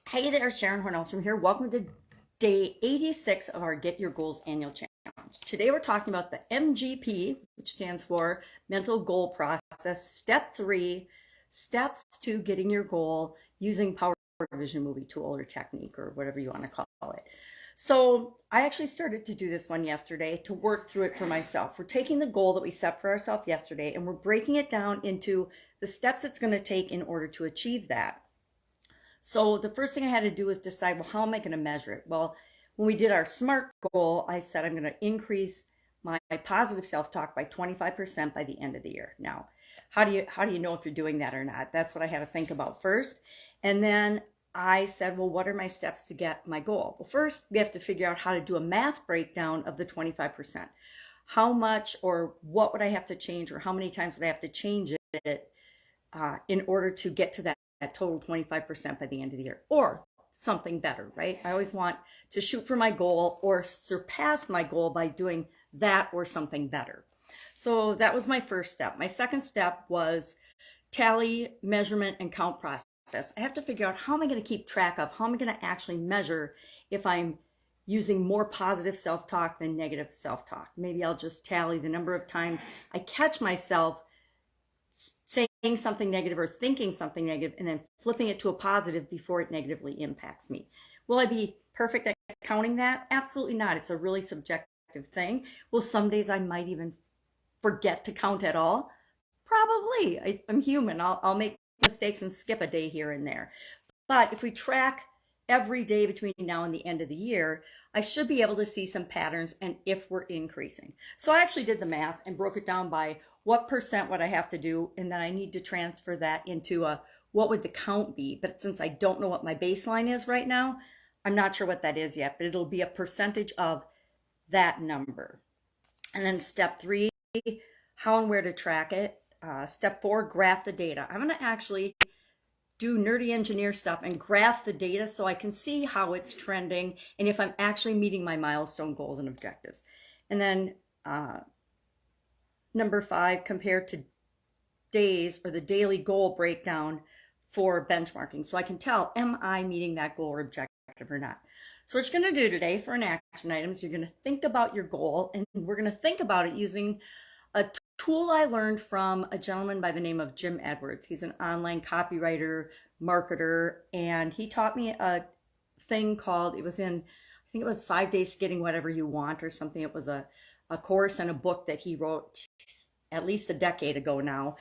Hey there, Sharon Horne-Ellstrom here. Welcome to day 86 of our Get Your Goals annual challenge. Today we're talking about the MGP, which stands for Mental Goal Process, Step 3, Steps to Getting Your Goal using Power Vision Movie Tool or technique or whatever you want to call it. So I actually started to do this one yesterday to work through it for myself. We're taking the goal that we set for ourselves yesterday and we're breaking it down into the steps it's going to take in order to achieve that. So the first thing I had to do was decide, well, how am I going to measure it? Well, when we did our SMART goal, I said I'm going to increase my positive self-talk by 25% by the end of the year. Now, how do you know if you're doing that or not? That's what I had to think about first. And then I said, well, what are my steps to get my goal? Well, first we have to figure out how to do a math breakdown of the 25%. How much or what would I have to change, or how many times would I have to change it in order to get to that total 25% by the end of the year, or something better, right? I always want to shoot for my goal or surpass my goal by doing that or something better. So that was my first step. My second step was tally, measurement, and count process. I have to figure out how am I going to keep track of, how am I going to actually measure if I'm using more positive self-talk than negative self-talk. Maybe I'll just tally the number of times I catch myself saying something negative or thinking something negative and then flipping it to a positive before it negatively impacts me. Will I be perfect at counting that? Absolutely not. It's a really subjective thing. Well, some days I might even forget to count at all. Probably. I'm human. I'll make mistakes and skip a day here and there. But if we track every day between now and the end of the year, I should be able to see some patterns and if we're increasing. So I actually did the math and broke it down by what percent would I have to do, and then I need to transfer that into a what would the count be. But since I don't know what my baseline is right now, I'm not sure what that is yet, but it'll be a percentage of that number. And then step 3, how and where to track it. Step 4, graph the data. I'm going to actually do nerdy engineer stuff and graph the data so I can see how it's trending and if I'm actually meeting my milestone goals and objectives. And then number 5, compare to days or the daily goal breakdown for benchmarking. So I can tell, am I meeting that goal or objective or not? So what you're going to do today for an action item is you're going to think about your goal, and we're going to think about it using a tool I learned from a gentleman by the name of Jim Edwards. He's an online copywriter, marketer, and he taught me a thing called, I think it was 5 Days to Getting Whatever You Want or something. It was a course and a book that he wrote at least a decade ago now.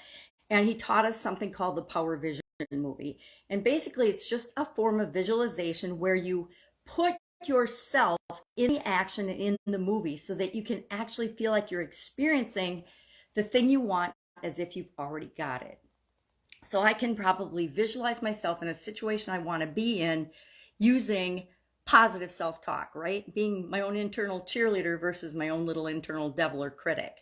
And he taught us something called the Power Vision Movie. And basically it's just a form of visualization where you put yourself in the action in the movie so that you can actually feel like you're experiencing the thing you want as if you've already got it. So I can probably visualize myself in a situation I want to be in using positive self-talk, right? Being my own internal cheerleader versus my own little internal devil or critic.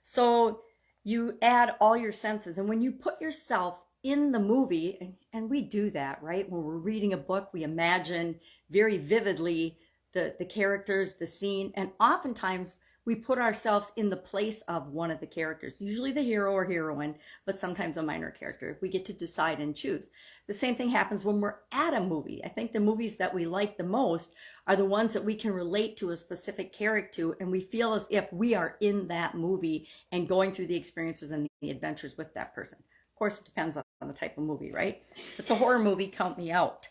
So you add all your senses, and when you put yourself in the movie, and we do that, right? When we're reading a book, we imagine very vividly the characters, the scene, and oftentimes we put ourselves in the place of one of the characters, usually the hero or heroine, but sometimes a minor character. We get to decide and choose. The same thing happens when we're at a movie. I think the movies that we like the most are the ones that we can relate to a specific character to, and we feel as if we are in that movie and going through the experiences and the adventures with that person. Of course, it depends on the type of movie, right? If it's a horror movie, count me out.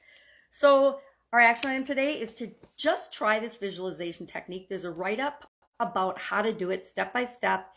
So our action item today is to just try this visualization technique. There's a write-up about how to do it step by step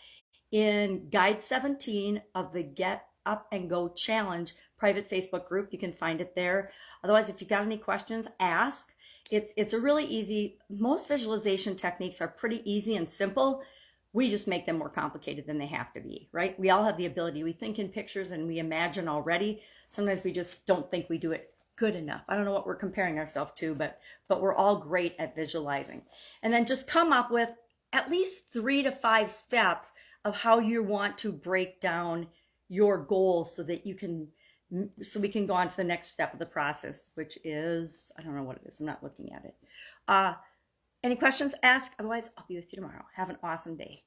in Guide 17 of the Get Up and Go Challenge private Facebook group. You can find it there. Otherwise, if you've got any questions, ask. It's a really easy, most visualization techniques are pretty easy and simple. We just make them more complicated than they have to be, right? We all have the ability. We think in pictures and we imagine already. Sometimes we just don't think we do it good enough. I don't know what we're comparing ourselves to, but we're all great at visualizing. And then just come up with at least 3 to 5 steps of how you want to break down your goals so that we can go on to the next step of the process, which is, I don't know what it is. I'm not looking at it. Any questions? Ask. Otherwise, I'll be with you tomorrow. Have an awesome day.